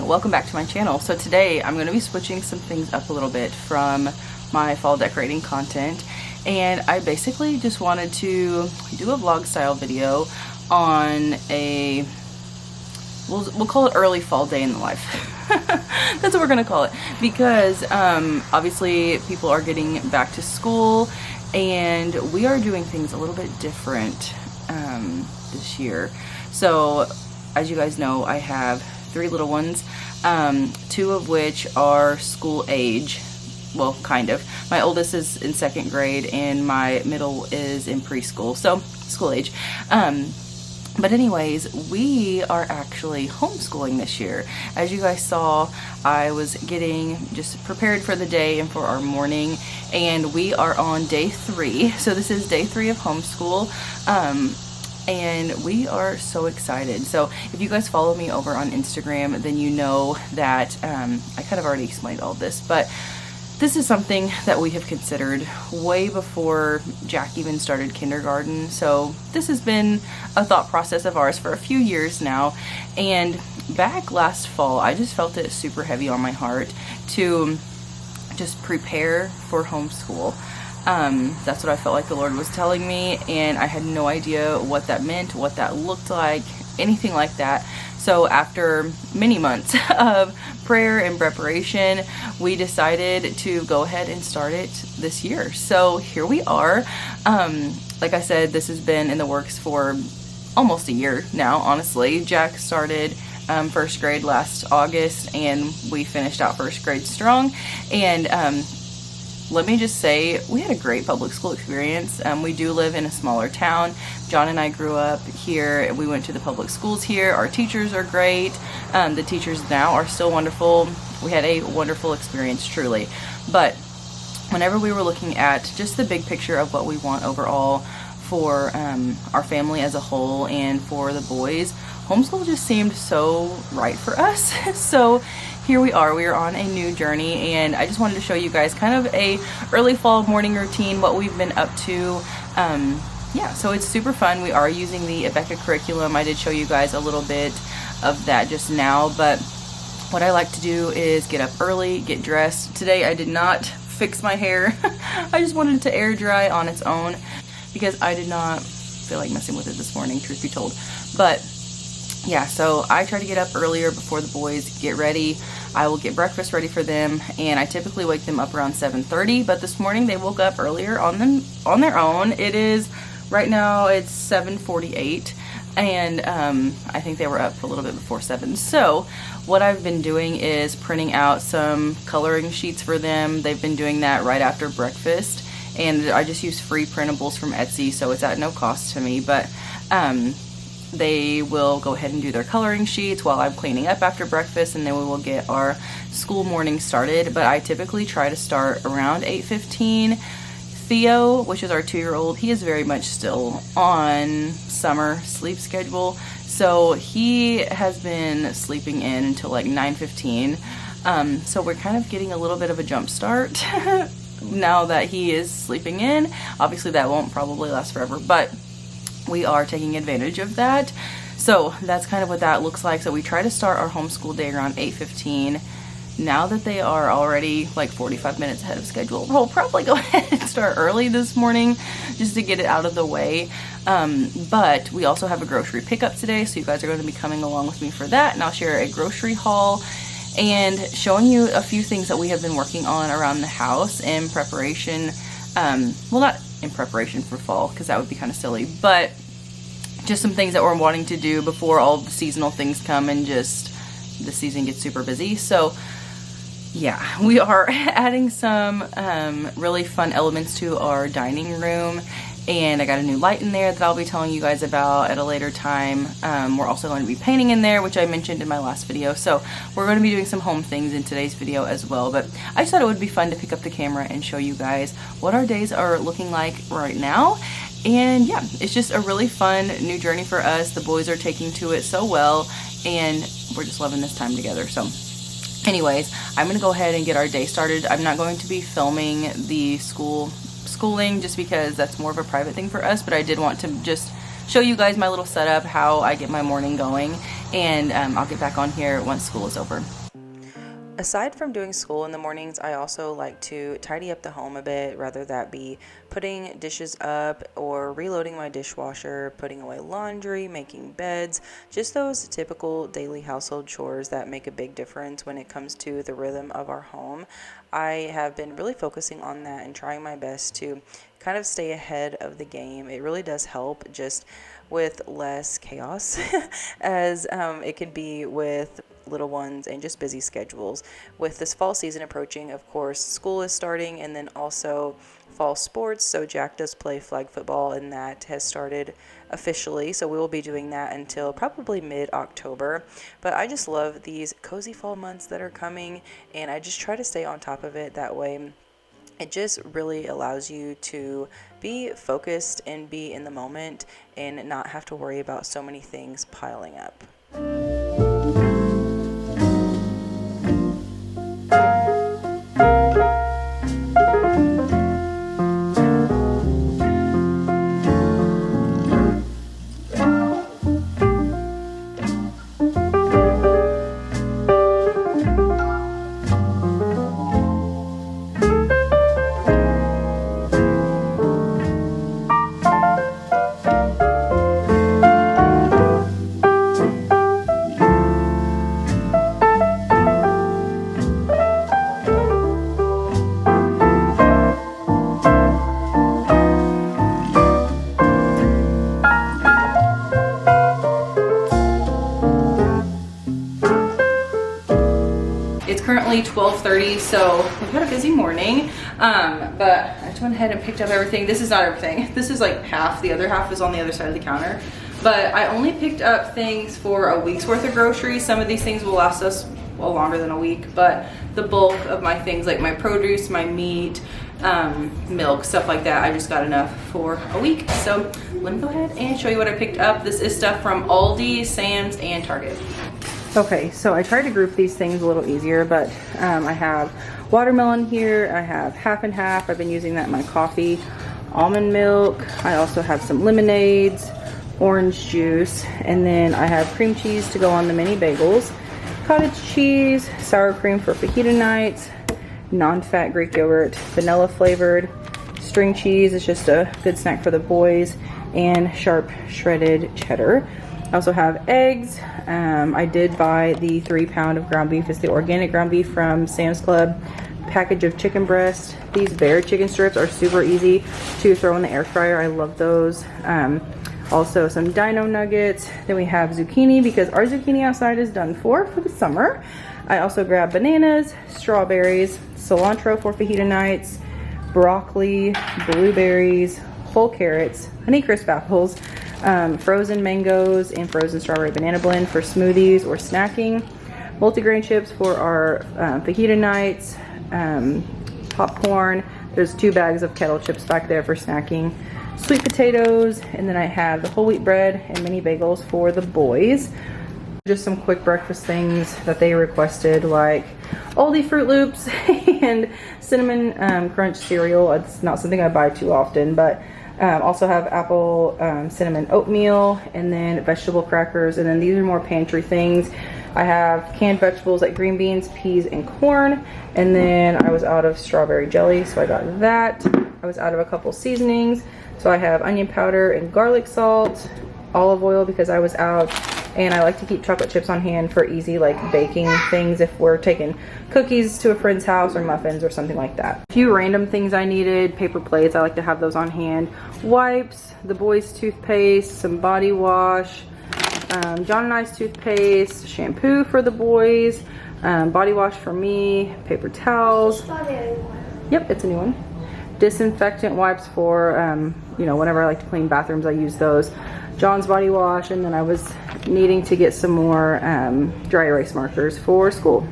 welcome back to my channel. So today I'm going to be switching some things up a little bit from my fall decorating content, and I basically just wanted to do a vlog style video on a, we'll call it early fall day in the life. That's what we're gonna call it, because obviously people are getting back to school and we are doing things a little bit different this year. So as you guys know, I have 3 little ones, 2 of which are school age. Well, kind of. My oldest is in 2nd grade and my middle is in preschool, so school age. But anyways, we are actually homeschooling this year. As you guys saw, I was getting just prepared for the day and for our morning, and we are on day 3. So this is day 3 of homeschool. And we are so excited. So if you guys follow me over on Instagram, then you know that I kind of already explained all this, but this is something that we have considered way before Jack even started kindergarten. So this has been a thought process of ours for a few years now. And back last fall, I just felt it super heavy on my heart to just prepare for homeschool. That's what I felt like the Lord was telling me, and I had no idea what that meant, what that looked like, anything like that. So after many months of prayer and preparation, we decided to go ahead and start it this year. So here we are. Like I said, this has been in the works for almost a year now, honestly. Jack started 1st grade last August, and we finished out 1st grade strong. And let me just say, we had a great public school experience. We do live in a smaller town. John and I grew up here. We went to the public schools here. Our teachers are great. The teachers now are still wonderful. We had a wonderful experience, truly. But whenever we were looking at just the big picture of what we want overall for our family as a whole and for the boys, homeschool just seemed so right for us. So here we are on a new journey, and I just wanted to show you guys kind of a early fall morning routine, what we've been up to. Yeah, so it's super fun. We are using the Abeka curriculum. I did show you guys a little bit of that just now, but what I like to do is get up early, get dressed. Today I did not fix my hair. I just wanted it to air dry on its own because I did not feel like messing with it this morning, truth be told. But yeah, so I try to get up earlier before the boys get ready. I will get breakfast ready for them, and I typically wake them up around 7:30, but this morning they woke up earlier on their own. It is, right now it's 7:48, and I think they were up a little bit before 7. So what I've been doing is printing out some coloring sheets for them. They've been doing that right after breakfast, and I just use free printables from Etsy, so it's at no cost to me. But they will go ahead and do their coloring sheets while I'm cleaning up after breakfast, and then we will get our school morning started. But I typically try to start around 8:15. Theo, which is our 2-year-old, he is very much still on summer sleep schedule, so he has been sleeping in until like 9:15. So we're kind of getting a little bit of a jump start now that he is sleeping in. Obviously that won't probably last forever, but we are taking advantage of that. So that's kind of what that looks like. So we try to start our homeschool day around 8:15. Now that they are already like 45 minutes ahead of schedule, we'll probably go ahead and start early this morning just to get it out of the way. But we also have a grocery pickup today, so you guys are going to be coming along with me for that, and I'll share a grocery haul and showing you a few things that we have been working on around the house in preparation. Well, not in preparation for fall, because that would be kind of silly, but just some things that we're wanting to do before all the seasonal things come and just the season gets super busy. So yeah, we are adding some really fun elements to our dining room, and I got a new light in there that I'll be telling you guys about at a later time. We're also going to be painting in there, which I mentioned in my last video, so we're going to be doing some home things in today's video as well. But I just thought it would be fun to pick up the camera and show you guys what our days are looking like right now. And yeah, it's just a really fun new journey for us. The boys are taking to it so well, and we're just loving this time together. So anyways, I'm gonna go ahead and get our day started. I'm not going to be filming the schooling just because that's more of a private thing for us, but I did want to just show you guys my little setup, how I get my morning going, and I'll get back on here once school is over. Aside from doing school in the mornings, I also like to tidy up the home a bit, whether that be putting dishes up or reloading my dishwasher, putting away laundry, making beds, just those typical daily household chores that make a big difference when it comes to the rhythm of our home. I have been really focusing on that and trying my best to kind of stay ahead of the game. It really does help just with less chaos as it can be with little ones and just busy schedules. With this fall season approaching, of course, school is starting, and then also fall sports. So Jack does play flag football, and that has started officially. So we will be doing that until probably mid-October. But I just love these cozy fall months that are coming, and I just try to stay on top of it. That way it just really allows you to be focused and be in the moment and not have to worry about so many things piling up. Currently 12:30, so we've had a busy morning, but I just went ahead and picked up everything. This is not everything. This is like half. The other half is on the other side of the counter, but I only picked up things for a week's worth of groceries. Some of these things will last us well longer than a week, but the bulk of my things, like my produce, my meat, milk, stuff like that, I just got enough for a week. So let me go ahead and show you what I picked up. This is stuff from Aldi, Sam's, and Target. Okay, so I tried to group these things a little easier, but I have watermelon here, I have half and half, I've been using that in my coffee, almond milk, I also have some lemonades, orange juice, and then I have cream cheese to go on the mini bagels, cottage cheese, sour cream for fajita nights, non-fat Greek yogurt, vanilla flavored, string cheese, it's just a good snack for the boys, and sharp shredded cheddar. I also have eggs. I did buy the 3-pound of ground beef. It's the organic ground beef from Sam's Club. Package of chicken breast. These Bear chicken strips are super easy to throw in the air fryer. I love those. Also some dino nuggets. Then we have zucchini because our zucchini outside is done for the summer. I also grabbed bananas, strawberries, cilantro for fajita nights, broccoli, blueberries, whole carrots, Honeycrisp apples, frozen mangoes, and frozen strawberry banana blend for smoothies or snacking, multigrain chips for our fajita nights, popcorn. There's 2 bags of kettle chips back there for snacking, sweet potatoes, and then I have the whole wheat bread and mini bagels for the boys. Just some quick breakfast things that they requested, like Aldi Fruit Loops and cinnamon crunch cereal. It's not something I buy too often, but also have apple cinnamon oatmeal, and then vegetable crackers, and then these are more pantry things. I have canned vegetables like green beans, peas, and corn, and then I was out of strawberry jelly, so I got that. I was out of a couple seasonings, so I have onion powder and garlic salt, olive oil because I was out, and I like to keep chocolate chips on hand for easy like baking things if we're taking cookies to a friend's house or muffins or something like that. A few random things I needed: paper plates, I like to have those on hand, wipes, the boys' toothpaste, some body wash, John and I's toothpaste, shampoo for the boys, body wash for me, paper towels. Yep, it's a new one. Disinfectant wipes for, you know, whenever I like to clean bathrooms, I use those. John's body wash, and then I was needing to get some more dry erase markers for school.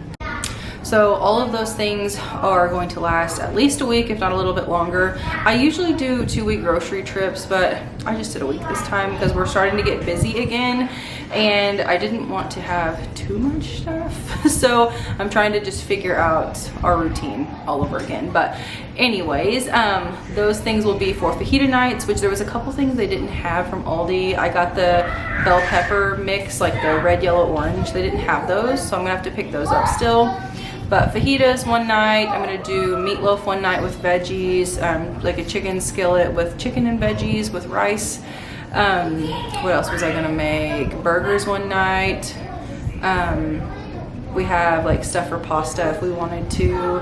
So all of those things are going to last at least a week, if not a little bit longer. I usually do 2-week grocery trips, but I just did a week this time because we're starting to get busy again, and I didn't want to have too much stuff. So I'm trying to just figure out our routine all over again. But anyways, those things will be for fajita nights, which there was a couple things they didn't have from Aldi. I got the bell pepper mix, like the red, yellow, orange. They didn't have those, so I'm gonna have to pick those up still. But fajitas one night, I'm gonna do meatloaf one night with veggies, like a chicken skillet with chicken and veggies with rice. What else was I gonna make? Burgers one night. We have like stuff for pasta if we wanted to.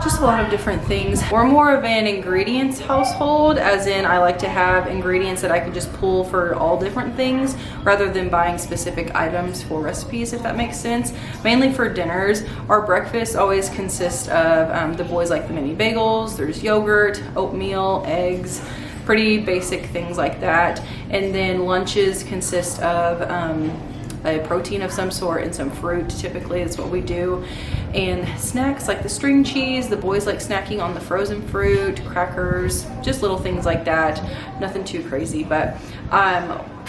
Just a lot of different things. We're more of an ingredients household, as in I like to have ingredients that I can just pull for all different things rather than buying specific items for recipes, if that makes sense. Mainly for dinners. Our breakfast always consists of, the boys like the mini bagels, there's yogurt, oatmeal, eggs, pretty basic things like that. And then lunches consist of a protein of some sort and some fruit. Typically that's what we do. And snacks like the string cheese, the boys like snacking on the frozen fruit, crackers, just little things like that. Nothing too crazy, but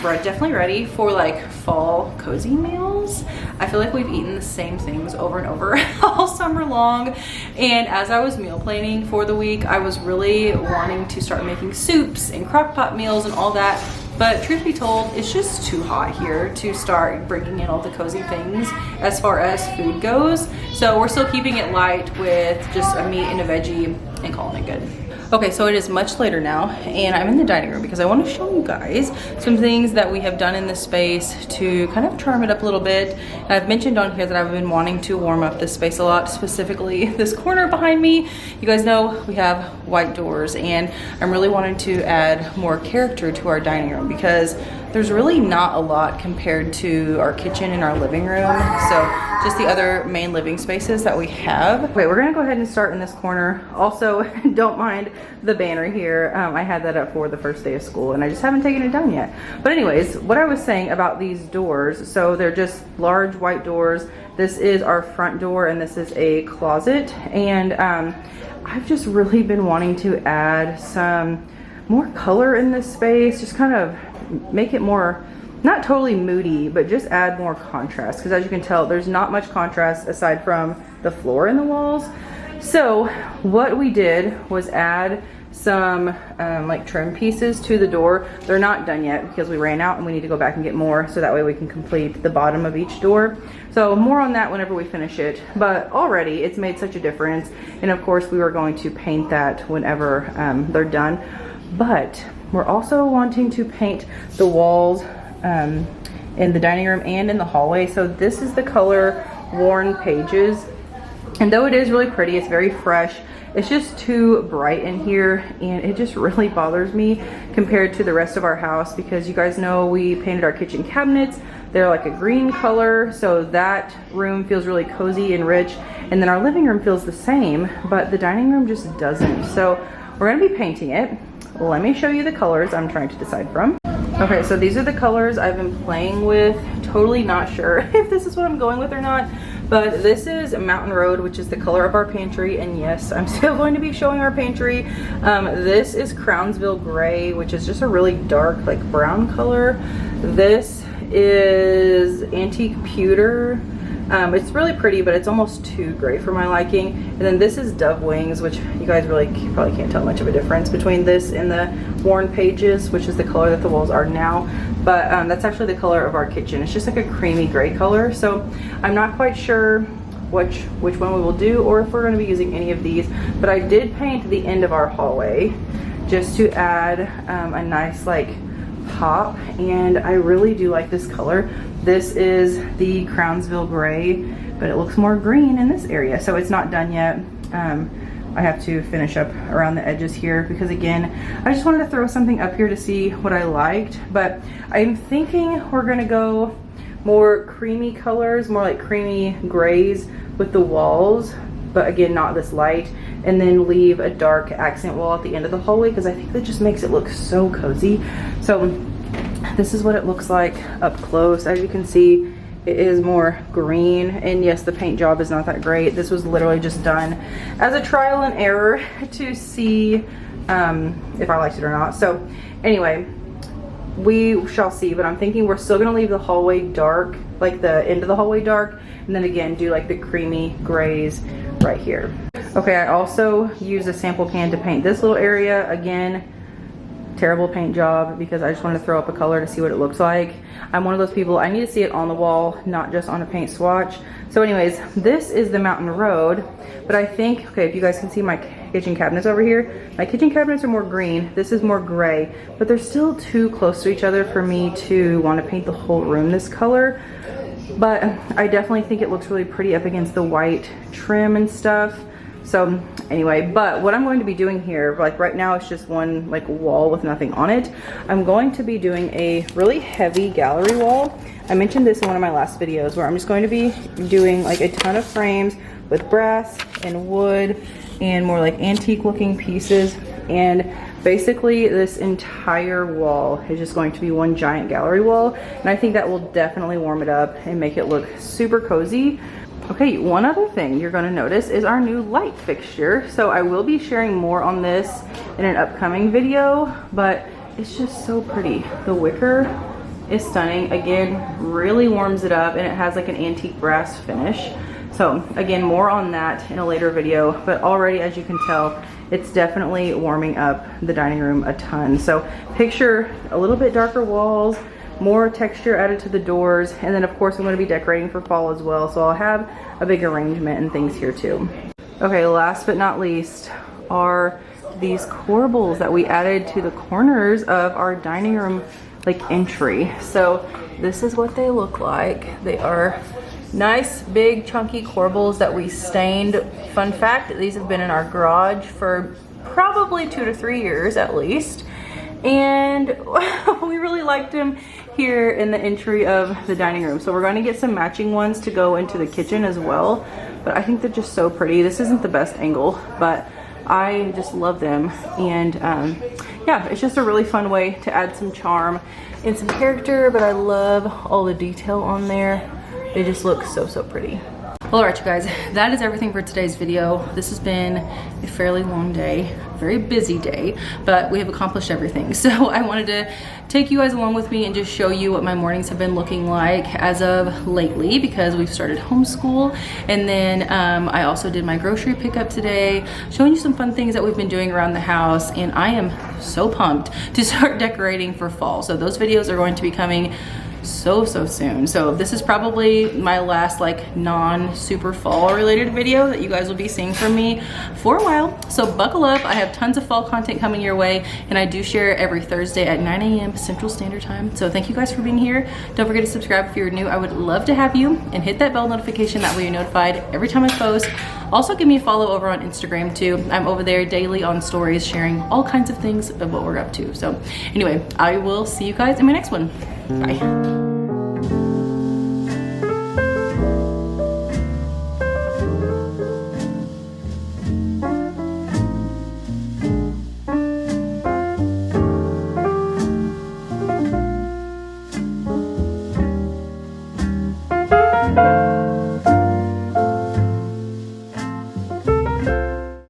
we're definitely ready for like fall cozy meals. I feel like we've eaten the same things over and over all summer long. And as I was meal planning for the week, I was really wanting to start making soups and crock pot meals and all that. But truth be told, it's just too hot here to start bringing in all the cozy things as far as food goes. So we're still keeping it light with just a meat and a veggie and calling it good. Okay, so it is much later now and I'm in the dining room because I want to show you guys some things that we have done in this space to kind of charm it up a little bit. And I've mentioned on here that I've been wanting to warm up this space a lot, specifically this corner behind me. You guys know we have white doors and I'm really wanting to add more character to our dining room because there's really not a lot compared to our kitchen and our living room. So just the other main living spaces that we have. Wait, we're gonna go ahead and start in this corner. Also, don't mind the banner here. I had that up for the first day of school and I just haven't taken it down yet. But anyways, what I was saying about these doors, so they're just large white doors. This is our front door and this is a closet. And I've just really been wanting to add some more color in this space, just kind of make it more, not totally moody, but just add more contrast. Because as you can tell, there's not much contrast aside from the floor and the walls. So what we did was add some like trim pieces to the door. They're not done yet because we ran out and we need to go back and get more so that way we can complete the bottom of each door. So more on that whenever we finish it, but already it's made such a difference. And of course we were going to paint that whenever they're done. But we're also wanting to paint the walls in the dining room and in the hallway. So this is the color Worn Pages. And though it is really pretty, it's very fresh, it's just too bright in here and it just really bothers me compared to the rest of our house because you guys know we painted our kitchen cabinets. They're like a green color, so that room feels really cozy and rich. And then our living room feels the same, but the dining room just doesn't. So we're gonna be painting it. Let me show you the colors I'm trying to decide from. Okay, so these are the colors I've been playing with. Totally not sure if this is what I'm going with or not, but this is Mountain Road, which is the color of our pantry. And yes, I'm still going to be showing our pantry. This is Crownsville Gray, which is just a really dark, like brown color. This is Antique Pewter. It's really pretty, but it's almost too gray for my liking. And then this is Dove Wings, which you guys really probably can't tell much of a difference between this and the Worn Pages, which is the color that the walls are now. But that's actually the color of our kitchen. It's just like a creamy gray color. So I'm not quite sure which one we will do or if we're going to be using any of these. But I did paint the end of our hallway just to add a nice like pop, and I really do like this color. This is the Crownsville Gray, but it looks more green in this area, so it's not done yet. I have to finish up around the edges here because again, I just wanted to throw something up here to see what I liked, but I'm thinking we're gonna go more creamy colors, more like creamy grays with the walls, but again, not this light, and then leave a dark accent wall at the end of the hallway because I think that just makes it look so cozy. So this is what it looks like up close. As you can see, it is more green, and yes, the paint job is not that great. This was literally just done as a trial and error to see if I liked it or not. So anyway, we shall see, but I'm thinking we're still gonna leave the hallway dark, like the end of the hallway dark, and then again do like the creamy grays right here. Okay, I also use a sample pan to paint this little area. Again, terrible paint job because I just wanted to throw up a color to see what it looks like. I'm one of those people, I need to see it on the wall, not just on a paint swatch. So anyways, this is the Mountain Road, but I think, okay, if you guys can see my kitchen cabinets over here, my kitchen cabinets are more green, this is more gray, but they're still too close to each other for me to want to paint the whole room this color. But I definitely think it looks really pretty up against the white trim and stuff. So anyway, but what I'm going to be doing here, like right now it's just one like wall with nothing on it. I'm going to be doing a really heavy gallery wall. I mentioned this in one of my last videos where I'm just going to be doing like a ton of frames with brass and wood and more like antique looking pieces. And basically this entire wall is just going to be one giant gallery wall. And I think that will definitely warm it up and make it look super cozy. Okay, one other thing you're gonna notice is our new light fixture. So I will be sharing more on this in an upcoming video, but it's just so pretty. The wicker is stunning. Again, really warms it up, and it has like an antique brass finish. So again, more on that in a later video, but already, as you can tell, it's definitely warming up the dining room a ton. So picture a little bit darker walls, more texture added to the doors, and then of course I'm going to be decorating for fall as well, so I'll have a big arrangement and things here too. Okay, last but not least are these corbels that we added to the corners of our dining room like entry. So this is what they look like. They are nice big chunky corbels that we stained. Fun fact, these have been in our garage for probably 2 to 3 years at least, and we really liked them here in the entry of the dining room. So we're going to get some matching ones to go into the kitchen as well, but I think they're just so pretty. This isn't the best angle, but I just love them. And yeah, it's just a really fun way to add some charm and some character, but I love all the detail on there. They just look so, so pretty. Well, all right, you guys, that is everything for today's video. This has been a fairly long day, very busy day, but we have accomplished everything. So I wanted to take you guys along with me and just show you what my mornings have been looking like as of lately, because we've started homeschool. And then I also did my grocery pickup today, showing you some fun things that we've been doing around the house. And I am so pumped to start decorating for fall. So those videos are going to be coming so soon. So this is probably my last like non-super fall related video that you guys will be seeing from me for a while. So buckle up, I have tons of fall content coming your way, and I do share every Thursday at 9 a.m. Central Standard Time. So thank you guys for being here. Don't forget to subscribe if you're new. I would love to have you, and hit that bell notification, that way you're notified every time I post. Also give me a follow over on Instagram too. I'm over there daily on stories sharing all kinds of things of what we're up to. So anyway, I will see you guys in my next one. Bye.